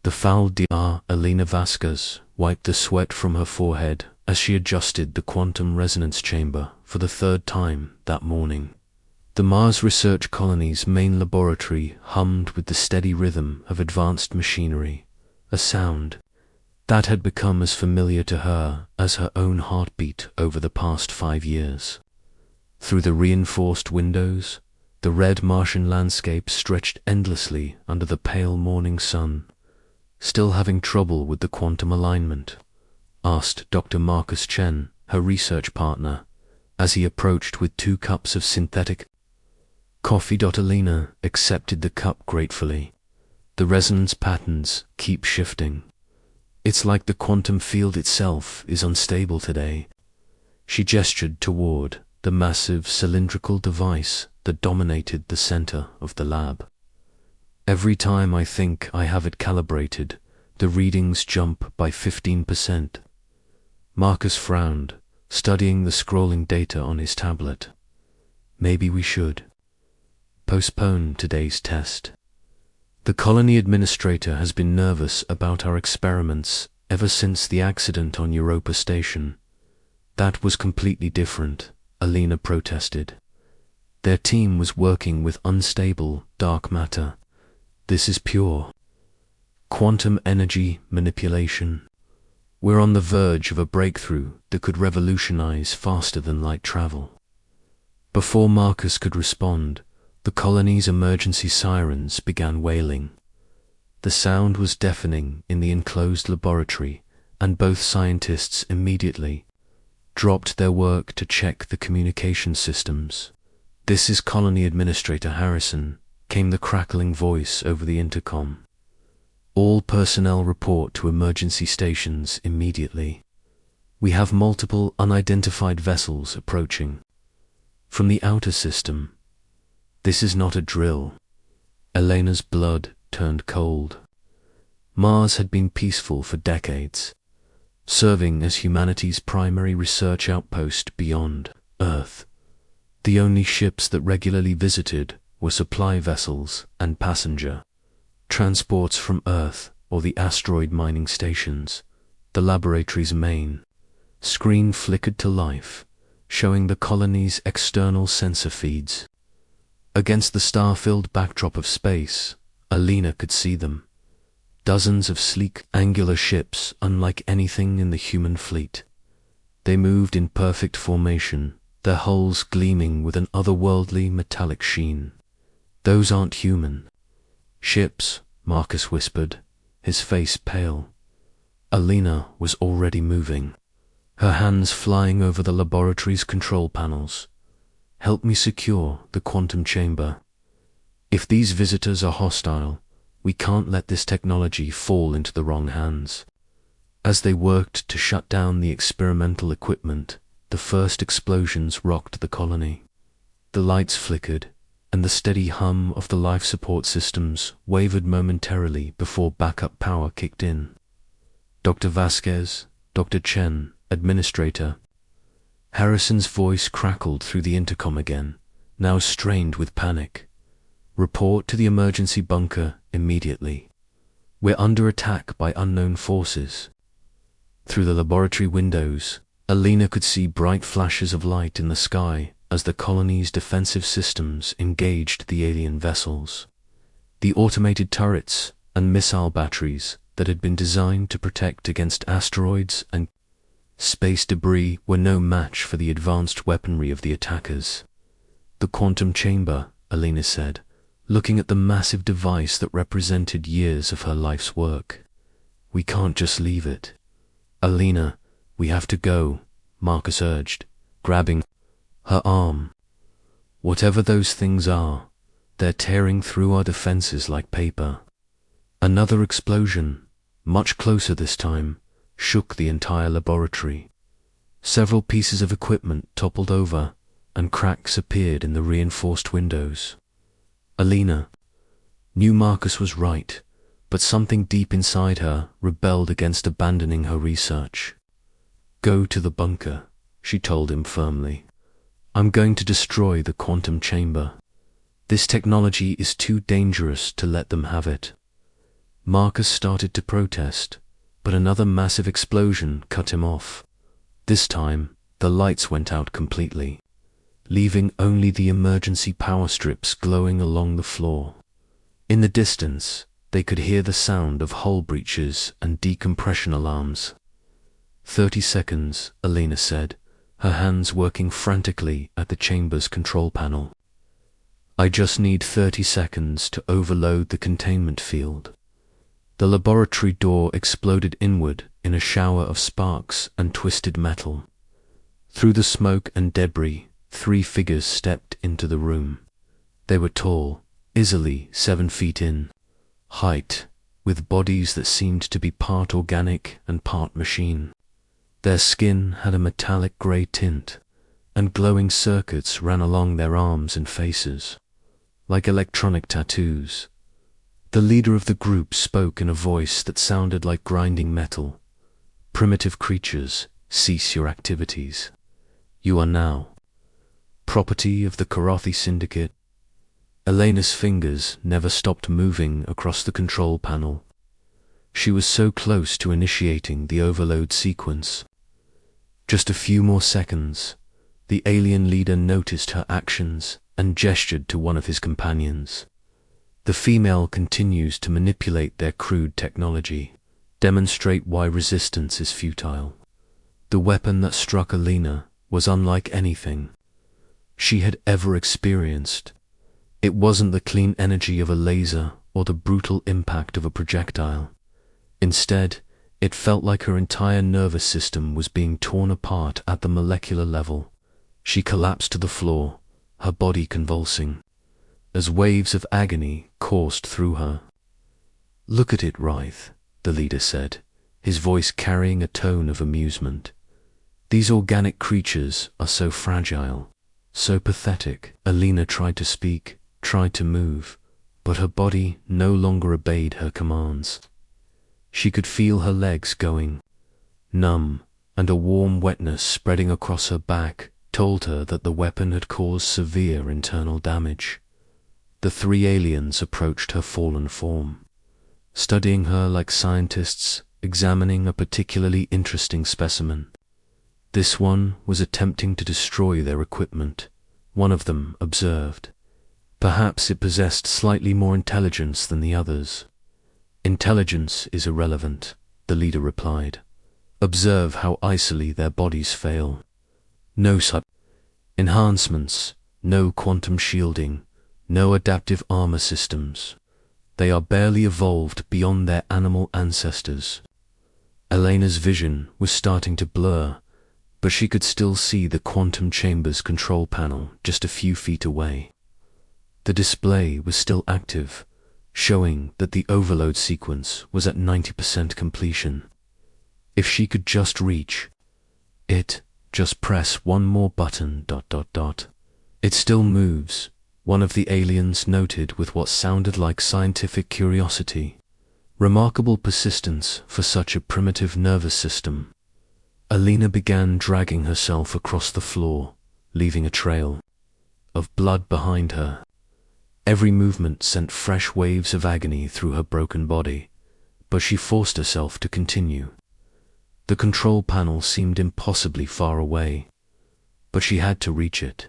The foul DR, Elena Vasquez, wiped the sweat from her forehead as she adjusted the quantum resonance chamber for the third time that morning. The Mars Research Colony's main laboratory hummed with the steady rhythm of advanced machinery, a sound that had become as familiar to her as her own heartbeat over the past 5 years. Through the reinforced windows, the red Martian landscape stretched endlessly under the pale morning sun. "Still having trouble with the quantum alignment?" asked Dr. Marcus Chen, her research partner, as he approached with 2 cups of synthetic coffee. Elena accepted the cup gratefully. "The resonance patterns keep shifting. It's like the quantum field itself is unstable today." She gestured toward the massive cylindrical device that dominated the center of the lab. "Every time I think I have it calibrated, the readings jump by 15%. Marcus frowned, studying the scrolling data on his tablet. "Maybe we should postpone today's test. The colony administrator has been nervous about our experiments ever since the accident on Europa Station." "That was completely different," Elena protested. "Their team was working with unstable, dark matter. This is pure quantum energy manipulation. We're on the verge of a breakthrough that could revolutionize faster than light travel." Before Marcus could respond, the colony's emergency sirens began wailing. The sound was deafening in the enclosed laboratory, and both scientists immediately dropped their work to check the communication systems. "This is Colony Administrator Harrison," came the crackling voice over the intercom. "All personnel report to emergency stations immediately. We have multiple unidentified vessels approaching from the outer system." "This is not a drill." Elena's blood turned cold. Mars had been peaceful for decades, serving as humanity's primary research outpost beyond Earth. The only ships that regularly visited were supply vessels and passenger transports from Earth or the asteroid mining stations. The laboratory's main screen flickered to life, showing the colony's external sensor feeds. Against the star-filled backdrop of space, Elena could see them. Dozens of sleek, angular ships unlike anything in the human fleet. They moved in perfect formation, their hulls gleaming with an otherworldly metallic sheen. "Those aren't human ships," Marcus whispered, his face pale. Elena was already moving, her hands flying over the laboratory's control panels. "Help me secure the quantum chamber. If these visitors are hostile, we can't let this technology fall into the wrong hands." As they worked to shut down the experimental equipment, the first explosions rocked the colony. The lights flickered, and the steady hum of the life support systems wavered momentarily before backup power kicked in. "Dr. Vasquez, Dr. Chen, Administrator." Harrison's voice crackled through the intercom again, now strained with panic. "Report to the emergency bunker immediately. We're under attack by unknown forces." Through the laboratory windows, Elena could see bright flashes of light in the sky as the colony's defensive systems engaged the alien vessels. The automated turrets and missile batteries that had been designed to protect against asteroids and space debris were no match for the advanced weaponry of the attackers. "The quantum chamber," Elena said, looking at the massive device that represented years of her life's work. "We can't just leave it." "Elena, we have to go," Marcus urged, grabbing her arm. "Whatever those things are, they're tearing through our defenses like paper." Another explosion, much closer this time, shook the entire laboratory. Several pieces of equipment toppled over, and cracks appeared in the reinforced windows. Elena knew Marcus was right, but something deep inside her rebelled against abandoning her research. "Go to the bunker," she told him firmly. "I'm going to destroy the quantum chamber. This technology is too dangerous to let them have it." Marcus started to protest, but another massive explosion cut him off. This time, the lights went out completely, leaving only the emergency power strips glowing along the floor. In the distance, they could hear the sound of hull breaches and decompression alarms. 30 seconds, Elena said, her hands working frantically at the chamber's control panel. I just need 30 seconds to overload the containment field. The laboratory door exploded inward in a shower of sparks and twisted metal. Through the smoke and debris, 3 figures stepped into the room. They were tall, easily 7 feet in height, with bodies that seemed to be part organic and part machine. Their skin had a metallic grey tint, and glowing circuits ran along their arms and faces, like electronic tattoos. The leader of the group spoke in a voice that sounded like grinding metal. Primitive creatures, cease your activities. You are now property of the Karathi Syndicate. Elena's fingers never stopped moving across the control panel. She was so close to initiating the overload sequence. Just a few more seconds. The alien leader noticed her actions and gestured to one of his companions. The female continues to manipulate their crude technology, demonstrate why resistance is futile. The weapon that struck Elena was unlike anything she had ever experienced. It wasn't the clean energy of a laser or the brutal impact of a projectile. Instead, it felt like her entire nervous system was being torn apart at the molecular level. She collapsed to the floor, her body convulsing, as waves of agony coursed through her. Look at it writhe, the leader said, his voice carrying a tone of amusement. These organic creatures are so fragile, so pathetic. Elena tried to speak, tried to move, but her body no longer obeyed her commands. She could feel her legs going numb, and a warm wetness spreading across her back told her that the weapon had caused severe internal damage. The 3 aliens approached her fallen form, studying her like scientists examining a particularly interesting specimen. This one was attempting to destroy their equipment, one of them observed. Perhaps it possessed slightly more intelligence than the others. Intelligence is irrelevant, the leader replied. Observe how icily their bodies fail. No such enhancements, no quantum shielding, no adaptive armor systems. They are barely evolved beyond their animal ancestors. Elena's vision was starting to blur, but she could still see the quantum chamber's control panel just a few feet away. The display was still active, showing that the overload sequence was at 90% completion. If she could just reach it, just press one more button ... It still moves, one of the aliens noted with what sounded like scientific curiosity. Remarkable persistence for such a primitive nervous system. Elena began dragging herself across the floor, leaving a trail of blood behind her. Every movement sent fresh waves of agony through her broken body, but she forced herself to continue. The control panel seemed impossibly far away, but she had to reach it.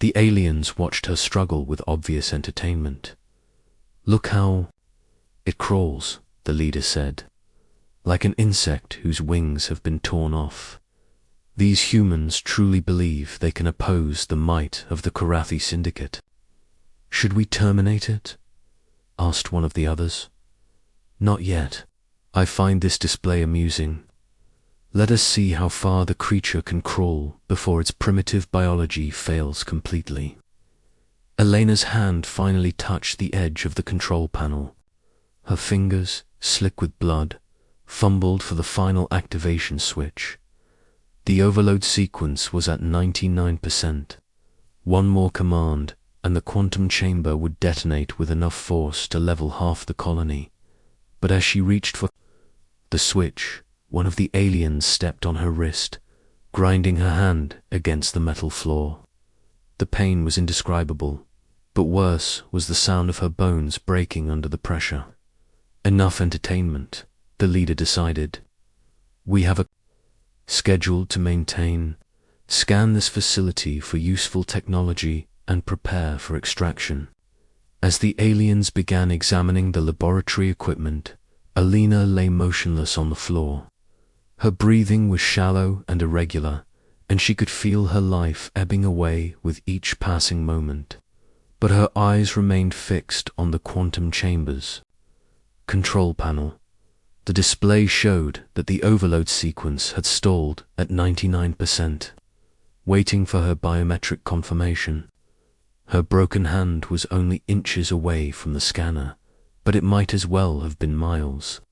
The aliens watched her struggle with obvious entertainment. Look how it crawls, the leader said, like an insect whose wings have been torn off. These humans truly believe they can oppose the might of the Karathi Syndicate. Should we terminate it? Asked one of the others. Not yet. I find this display amusing. Let us see how far the creature can crawl before its primitive biology fails completely. Elena's hand finally touched the edge of the control panel. Her fingers, slick with blood, fumbled for the final activation switch. The overload sequence was at 99%. One more command, and the quantum chamber would detonate with enough force to level half the colony. But as she reached for the switch, one of the aliens stepped on her wrist, grinding her hand against the metal floor. The pain was indescribable, but worse was the sound of her bones breaking under the pressure. Enough entertainment, the leader decided. We have a schedule to maintain. Scan this facility for useful technology and prepare for extraction. As the aliens began examining the laboratory equipment, Alina lay motionless on the floor. Her breathing was shallow and irregular, and she could feel her life ebbing away with each passing moment. But her eyes remained fixed on the quantum chambers. Control panel. The display showed that the overload sequence had stalled at 99%, waiting for her biometric confirmation. Her broken hand was only inches away from the scanner, but it might as well have been miles.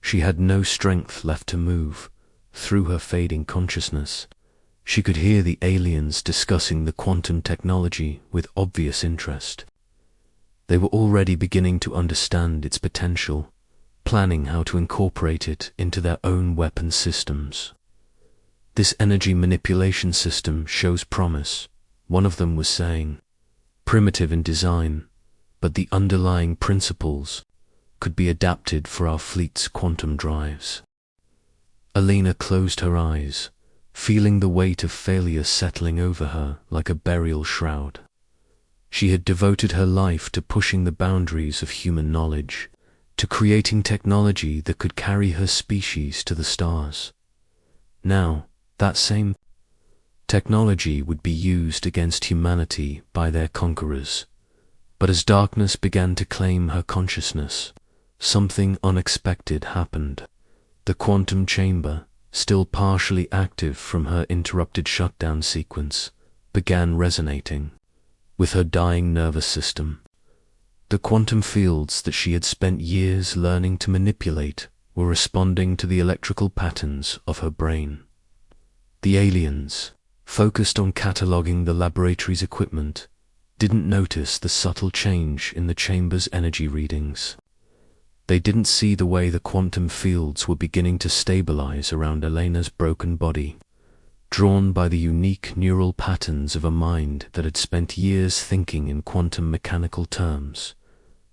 She had no strength left to move. Through her fading consciousness, she could hear the aliens discussing the quantum technology with obvious interest. They were already beginning to understand its potential, planning how to incorporate it into their own weapon systems. This energy manipulation system shows promise, one of them was saying. Primitive in design, but the underlying principles could be adapted for our fleet's quantum drives. Alina closed her eyes, feeling the weight of failure settling over her like a burial shroud. She had devoted her life to pushing the boundaries of human knowledge, to creating technology that could carry her species to the stars. Now, that same technology would be used against humanity by their conquerors. But as darkness began to claim her consciousness, something unexpected happened. The quantum chamber, still partially active from her interrupted shutdown sequence, began resonating with her dying nervous system. The quantum fields that she had spent years learning to manipulate were responding to the electrical patterns of her brain. The aliens, focused on cataloging the laboratory's equipment, didn't notice the subtle change in the chamber's energy readings. They didn't see the way the quantum fields were beginning to stabilize around Elena's broken body, drawn by the unique neural patterns of a mind that had spent years thinking in quantum mechanical terms.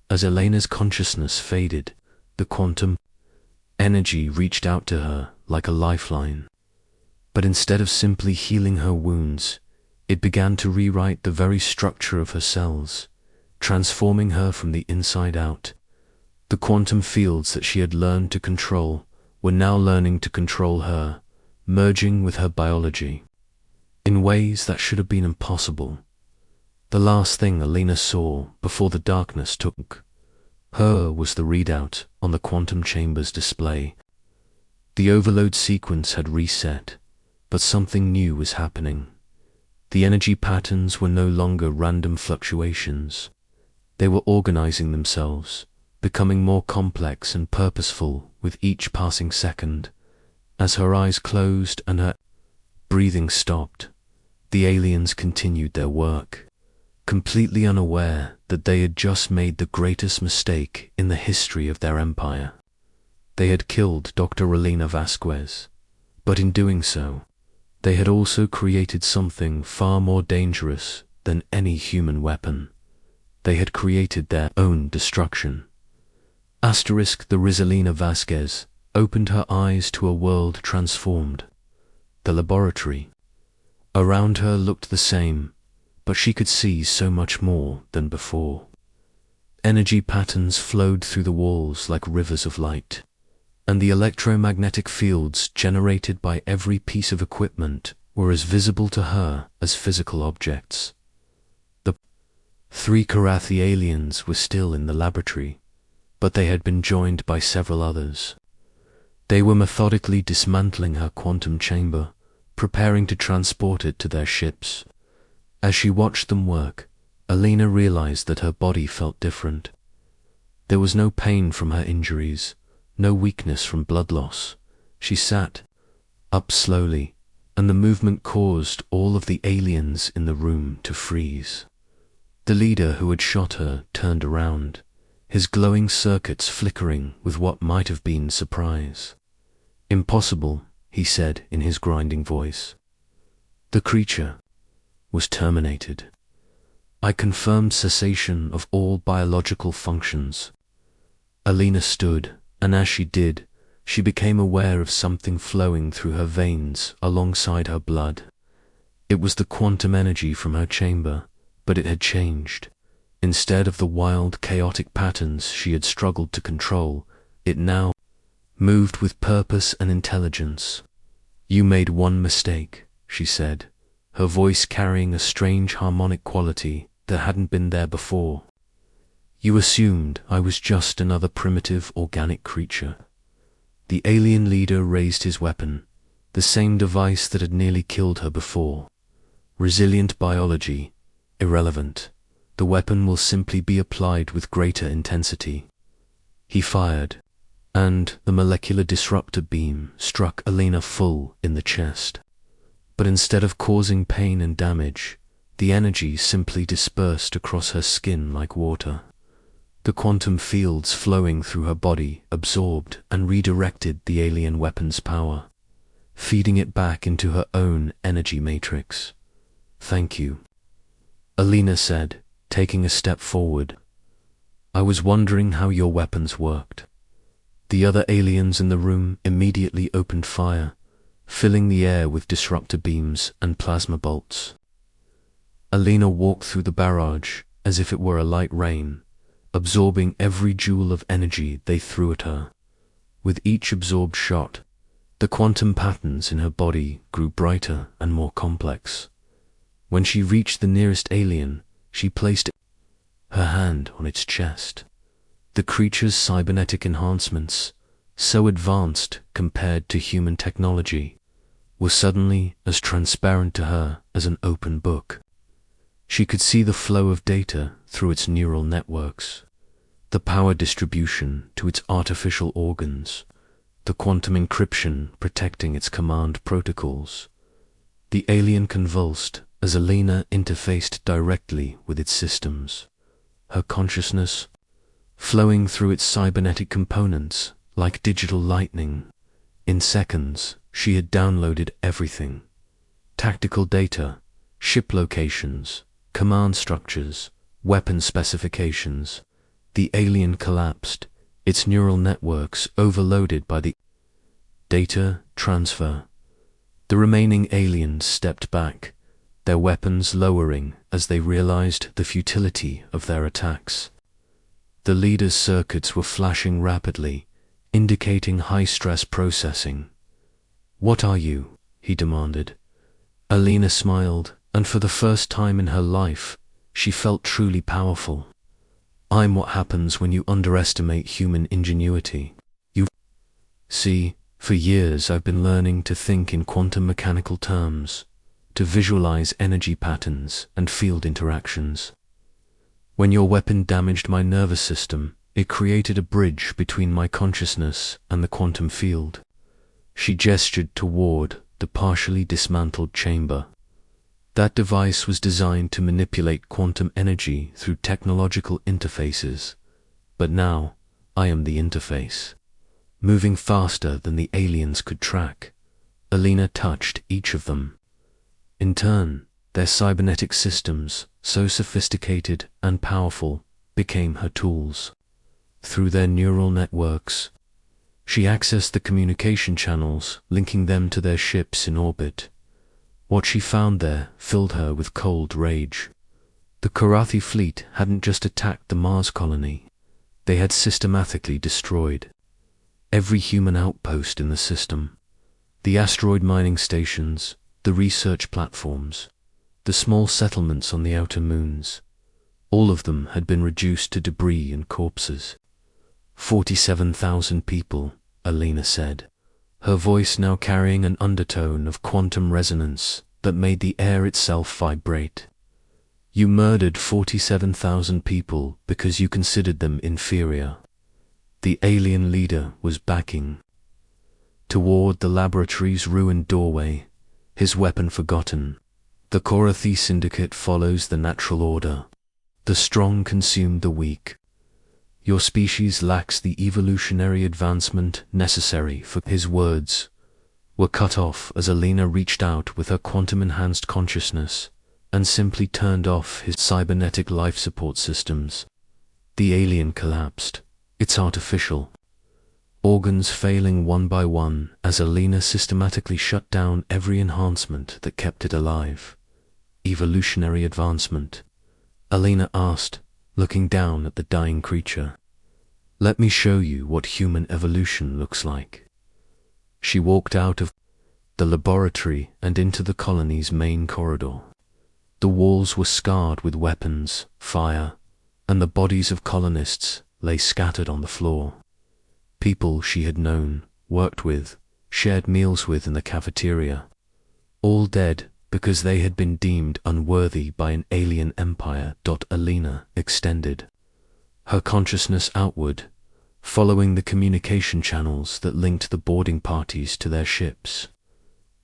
As Elena's consciousness faded, the quantum energy reached out to her like a lifeline. But instead of simply healing her wounds, it began to rewrite the very structure of her cells, transforming her from the inside out. The quantum fields that she had learned to control were now learning to control her, merging with her biology in ways that should have been impossible. The last thing Alina saw before the darkness took her was the readout on the quantum chamber's display. The overload sequence had reset, but something new was happening. The energy patterns were no longer random fluctuations. They were organizing themselves, becoming more complex and purposeful with each passing second. As her eyes closed and her breathing stopped, the aliens continued their work, completely unaware that they had just made the greatest mistake in the history of their empire. They had killed Dr. Relina Vasquez, but in doing so, they had also created something far more dangerous than any human weapon. They had created their own destruction. The Rizalina Vasquez opened her eyes to a world transformed. The laboratory around her looked the same, but she could see so much more than before. Energy patterns flowed through the walls like rivers of light, and the electromagnetic fields generated by every piece of equipment were as visible to her as physical objects. The 3 Karathi aliens were still in the laboratory, but they had been joined by several others. They were methodically dismantling her quantum chamber, preparing to transport it to their ships. As she watched them work, Alina realized that her body felt different. There was no pain from her injuries, no weakness from blood loss. She sat up slowly, and the movement caused all of the aliens in the room to freeze. The leader who had shot her turned around, his glowing circuits flickering with what might have been surprise. "Impossible," he said in his grinding voice. "The creature was terminated. I confirmed cessation of all biological functions." Alina stood, and as she did, she became aware of something flowing through her veins alongside her blood. It was the quantum energy from her chamber, but it had changed. Instead of the wild, chaotic patterns she had struggled to control, it now moved with purpose and intelligence. "You made one mistake," she said, her voice carrying a strange harmonic quality that hadn't been there before. "You assumed I was just another primitive organic creature." The alien leader raised his weapon, the same device that had nearly killed her before. "Resilient biology, irrelevant. The weapon will simply be applied with greater intensity." He fired, and the molecular disruptor beam struck Alina full in the chest. But instead of causing pain and damage, the energy simply dispersed across her skin like water. The quantum fields flowing through her body absorbed and redirected the alien weapon's power, feeding it back into her own energy matrix. "Thank you," Alina said, taking a step forward. "I was wondering how your weapons worked." The other aliens in the room immediately opened fire, filling the air with disruptor beams and plasma bolts. Alina walked through the barrage as if it were a light rain, absorbing every joule of energy they threw at her. With each absorbed shot, the quantum patterns in her body grew brighter and more complex. When she reached the nearest alien, she placed her hand on its chest. The creature's cybernetic enhancements, so advanced compared to human technology, were suddenly as transparent to her as an open book. She could see the flow of data through its neural networks, the power distribution to its artificial organs, the quantum encryption protecting its command protocols. The alien convulsed as Alina interfaced directly with its systems, her consciousness flowing through its cybernetic components like digital lightning. In seconds, she had downloaded everything: tactical data, ship locations, command structures, weapon specifications. The alien collapsed, its neural networks overloaded by the data transfer. The remaining aliens stepped back, their weapons lowering as they realized the futility of their attacks. The leader's circuits were flashing rapidly, indicating high-stress processing. "What are you?" he demanded. Alina smiled, and for the first time in her life, she felt truly powerful. "I'm what happens when you underestimate human ingenuity. You see, for years I've been learning to think in quantum mechanical terms, to visualize energy patterns and field interactions. When your weapon damaged my nervous system, it created a bridge between my consciousness and the quantum field." She gestured toward the partially dismantled chamber. "That device was designed to manipulate quantum energy through technological interfaces, but now I am the interface." Moving faster than the aliens could track, Alina touched each of them. In turn, their cybernetic systems, so sophisticated and powerful, became her tools. Through their neural networks, she accessed the communication channels linking them to their ships in orbit. What she found there filled her with cold rage. The Karathi fleet hadn't just attacked the Mars colony, they had systematically destroyed every human outpost in the system. The asteroid mining stations, the research platforms, the small settlements on the outer moons, all of them had been reduced to debris and corpses. 47,000 people, Alina said, her voice now carrying an undertone of quantum resonance that made the air itself vibrate. "You murdered 47,000 people because you considered them inferior." The alien leader was backing toward the laboratory's ruined doorway, his weapon forgotten. "The Karathi Syndicate follows the natural order. The strong consume the weak. Your species lacks the evolutionary advancement necessary for..." His words were cut off as Alina reached out with her quantum-enhanced consciousness and simply turned off his cybernetic life support systems. The alien collapsed, It's artificial. Organs failing one by one as Alina systematically shut down every enhancement that kept it alive. Evolutionary advancement. Alina asked, looking down at the dying creature. Let me show you what human evolution looks like. She walked out of the laboratory and into the colony's main corridor. The walls were scarred with weapons, fire, and the bodies of colonists lay scattered on the floor. People she had known, worked with, shared meals with in the cafeteria, all dead because they had been deemed unworthy by an alien empire. Alina extended her consciousness outward, following the communication channels that linked the boarding parties to their ships.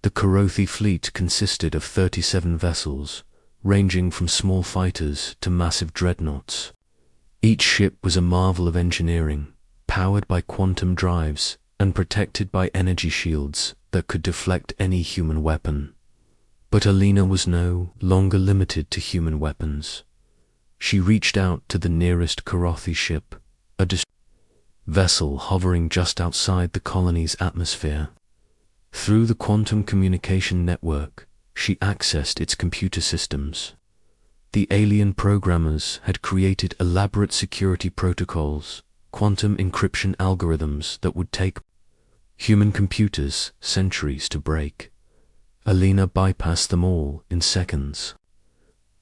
The Korothi fleet consisted of 37 vessels, ranging from small fighters to massive dreadnoughts. Each ship was a marvel of engineering, powered by quantum drives and protected by energy shields that could deflect any human weapon. But Alina was no longer limited to human weapons. She reached out to the nearest Korothi ship, a vessel hovering just outside the colony's atmosphere. Through the quantum communication network, she accessed its computer systems. The alien programmers had created elaborate security protocols, quantum encryption algorithms that would take human computers centuries to break. Alina bypassed them all in seconds.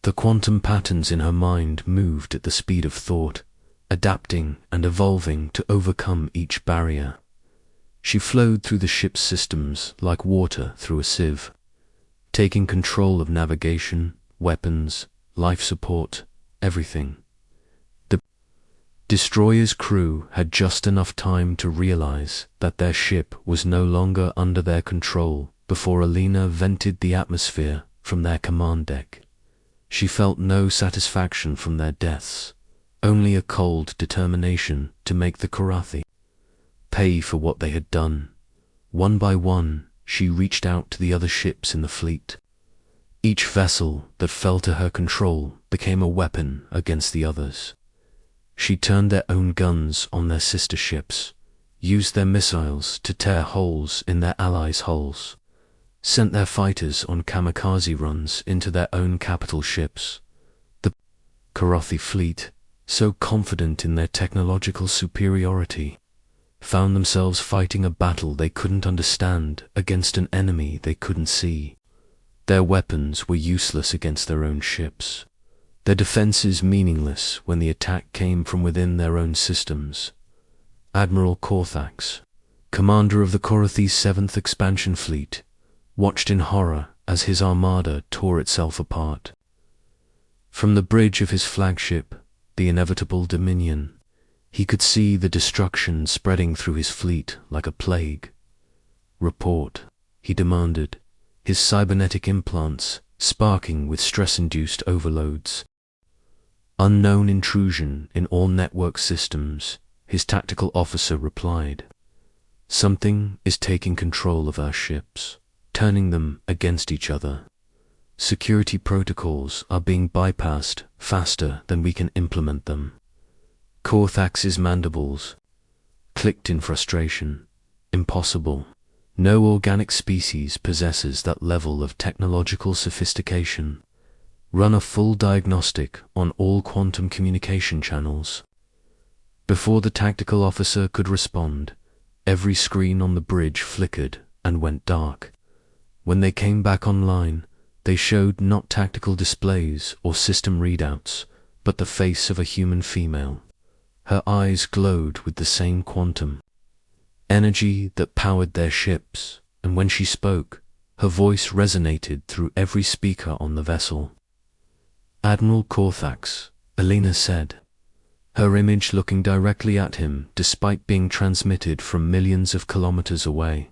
The quantum patterns in her mind moved at the speed of thought, adapting and evolving to overcome each barrier. She flowed through the ship's systems like water through a sieve, taking control of navigation, weapons, life support, everything. The destroyer's crew had just enough time to realize that their ship was no longer under their control before Alina vented the atmosphere from their command deck. She felt no satisfaction from their deaths, only a cold determination to make the Korothi pay for what they had done. One by one, she reached out to the other ships in the fleet. Each vessel that fell to her control became a weapon against the others. She turned their own guns on their sister ships, used their missiles to tear holes in their allies' hulls, sent their fighters on kamikaze runs into their own capital ships. The Korothi fleet, so confident in their technological superiority, found themselves fighting a battle they couldn't understand against an enemy they couldn't see. Their weapons were useless against their own ships, their defenses meaningless when the attack came from within their own systems. Admiral Korthax, commander of the Korothi's 7th Expansion Fleet, watched in horror as his armada tore itself apart. From the bridge of his flagship, the inevitable Dominion, he could see the destruction spreading through his fleet like a plague. Report, he demanded, his cybernetic implants sparking with stress-induced overloads. Unknown intrusion in all network systems, his tactical officer replied. Something is taking control of our ships, turning them against each other. Security protocols are being bypassed faster than we can implement them. Korthax's mandibles clicked in frustration. Impossible. No organic species possesses that level of technological sophistication. Run a full diagnostic on all quantum communication channels. Before the tactical officer could respond, every screen on the bridge flickered and went dark. When they came back online, they showed not tactical displays or system readouts, but the face of a human female. Her eyes glowed with the same quantum energy that powered their ships, and when she spoke, her voice resonated through every speaker on the vessel. Admiral Korthax, Alina said, her image looking directly at him despite being transmitted from millions of kilometers away.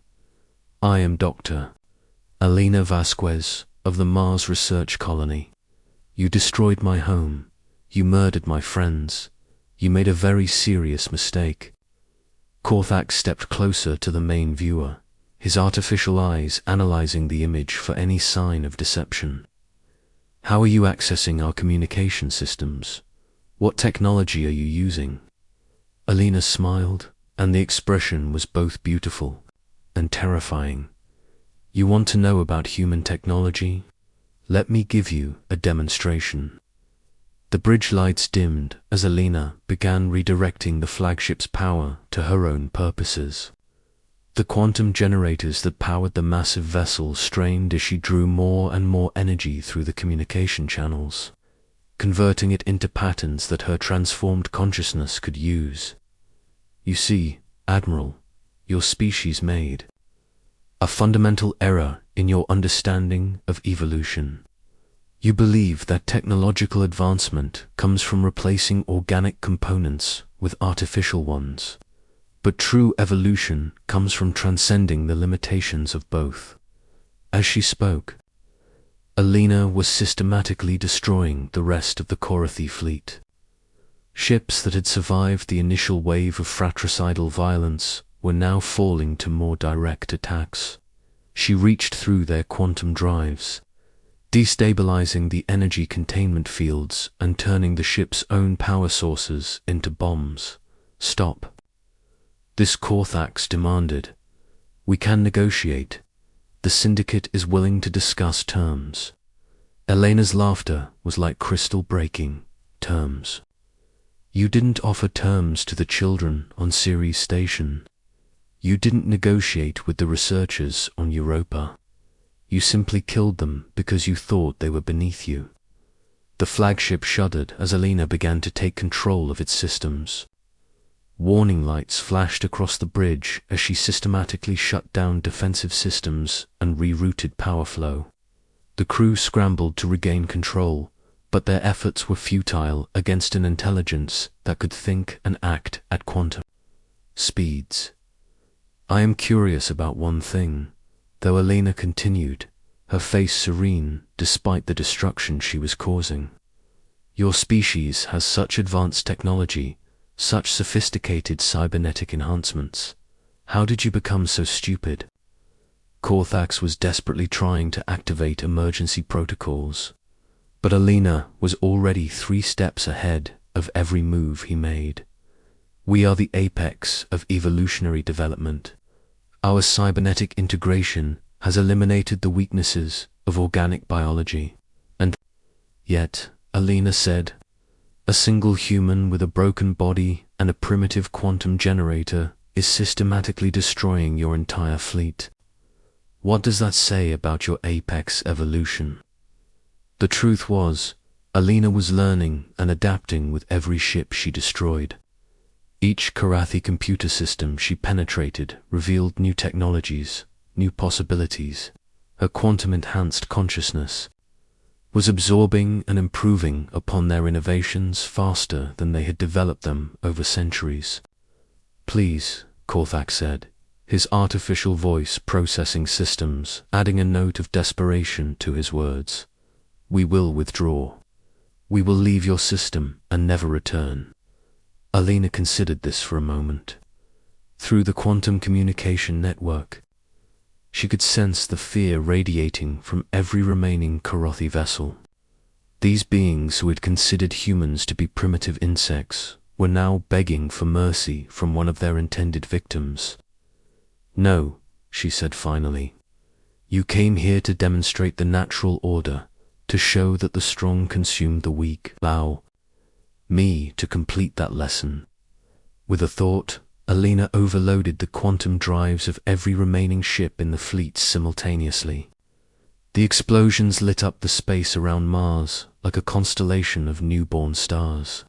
I am Dr. Alina Vasquez of the Mars Research Colony. You destroyed my home. You murdered my friends. You made a very serious mistake. Korthax stepped closer to the main viewer, his artificial eyes analyzing the image for any sign of deception. How are you accessing our communication systems? What technology are you using? Alina smiled, and the expression was both beautiful and terrifying. You want to know about human technology? Let me give you a demonstration. The bridge lights dimmed as Alina began redirecting the flagship's power to her own purposes. The quantum generators that powered the massive vessel strained as she drew more and more energy through the communication channels, converting it into patterns that her transformed consciousness could use. You see, Admiral, your species made a fundamental error in your understanding of evolution. You believe that technological advancement comes from replacing organic components with artificial ones. But true evolution comes from transcending the limitations of both. As she spoke, Alina was systematically destroying the rest of the Korathi fleet. Ships that had survived the initial wave of fratricidal violence were now falling to more direct attacks. She reached through their quantum drives, destabilizing the energy containment fields and turning the ship's own power sources into bombs. Stop. This Korthax demanded. We can negotiate. The Syndicate is willing to discuss terms. Elena's laughter was like crystal breaking. Terms. You didn't offer terms to the children on Ceres Station. You didn't negotiate with the researchers on Europa. You simply killed them because you thought they were beneath you. The flagship shuddered as Alina began to take control of its systems. Warning lights flashed across the bridge as she systematically shut down defensive systems and rerouted power flow. The crew scrambled to regain control, but their efforts were futile against an intelligence that could think and act at quantum speeds. I am curious about one thing, though Alina continued, her face serene despite the destruction she was causing. Your species has such advanced technology, such sophisticated cybernetic enhancements. How did you become so stupid? Korthax was desperately trying to activate emergency protocols, but Alina was already 3 steps ahead of every move he made. We are the apex of evolutionary development. Our cybernetic integration has eliminated the weaknesses of organic biology. And yet, Alina said, a single human with a broken body and a primitive quantum generator is systematically destroying your entire fleet. What does that say about your apex evolution? The truth was, Alina was learning and adapting with every ship she destroyed. Each Korathi computer system she penetrated revealed new technologies, new possibilities. Her quantum-enhanced consciousness was absorbing and improving upon their innovations faster than they had developed them over centuries. Please, Korthax said, his artificial voice processing systems adding a note of desperation to his words. We will withdraw. We will leave your system and never return. Alina considered this for a moment. Through the quantum communication network, she could sense the fear radiating from every remaining Korathi vessel. These beings who had considered humans to be primitive insects were now begging for mercy from one of their intended victims. No, she said finally. You came here to demonstrate the natural order, to show that the strong consume the weak. Allow me to complete that lesson. With a thought, Alina overloaded the quantum drives of every remaining ship in the fleet simultaneously. The explosions lit up the space around Mars like a constellation of newborn stars.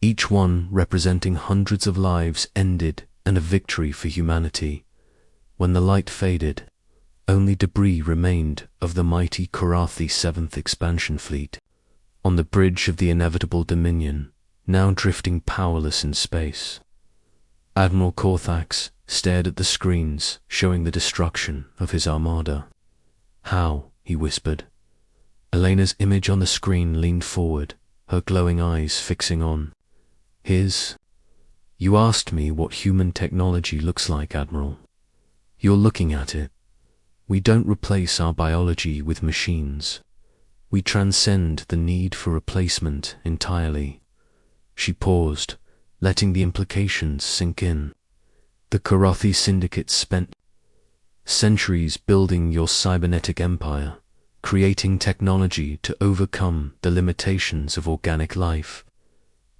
Each one representing hundreds of lives ended and a victory for humanity. When the light faded, only debris remained of the mighty Korathi 7th Expansion Fleet, on the bridge of the inevitable Dominion, now drifting powerless in space. Admiral Korthax stared at the screens showing the destruction of his armada. How? He whispered. Elena's image on the screen leaned forward, her glowing eyes fixing on his. You asked me what human technology looks like, Admiral. You're looking at it. We don't replace our biology with machines. We transcend the need for replacement entirely. She paused, letting the implications sink in. The Karathi Syndicate spent centuries building your cybernetic empire, creating technology to overcome the limitations of organic life.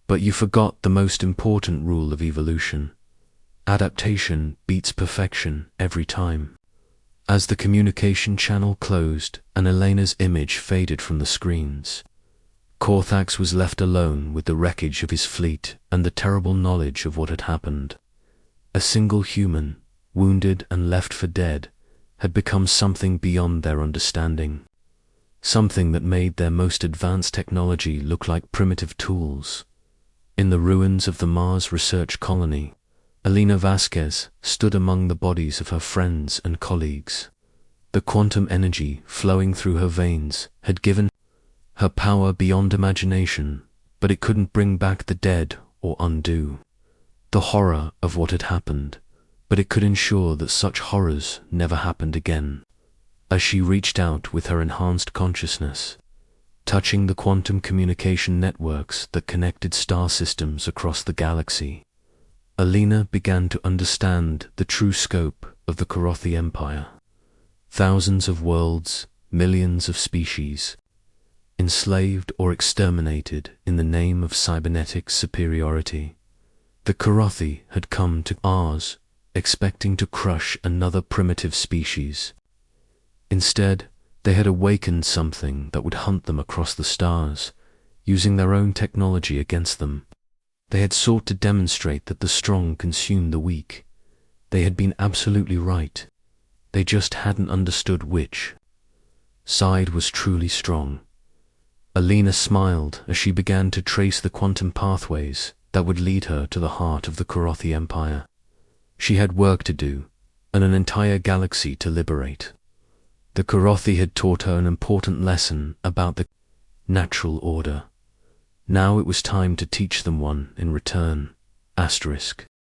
But you forgot the most important rule of evolution. Adaptation beats perfection every time. As the communication channel closed and Elena's image faded from the screens, Korthax was left alone with the wreckage of his fleet and the terrible knowledge of what had happened. A single human, wounded and left for dead, had become something beyond their understanding. Something that made their most advanced technology look like primitive tools. In the ruins of the Mars research colony, Elena Vasquez stood among the bodies of her friends and colleagues. The quantum energy flowing through her veins had given her power beyond imagination, but it couldn't bring back the dead or undo the horror of what had happened, but it could ensure that such horrors never happened again. As she reached out with her enhanced consciousness, touching the quantum communication networks that connected star systems across the galaxy, Elena began to understand the true scope of the Karathi Empire. Thousands of worlds, millions of species, enslaved or exterminated in the name of cybernetic superiority. The Karathi had come to Mars, expecting to crush another primitive species. Instead, they had awakened something that would hunt them across the stars, using their own technology against them. They had sought to demonstrate that the strong consume the weak. They had been absolutely right. They just hadn't understood which side was truly strong. Elena smiled as she began to trace the quantum pathways that would lead her to the heart of the Karathi Empire. She had work to do, and an entire galaxy to liberate. The Karathi had taught her an important lesson about the natural order. Now it was time to teach them one in return.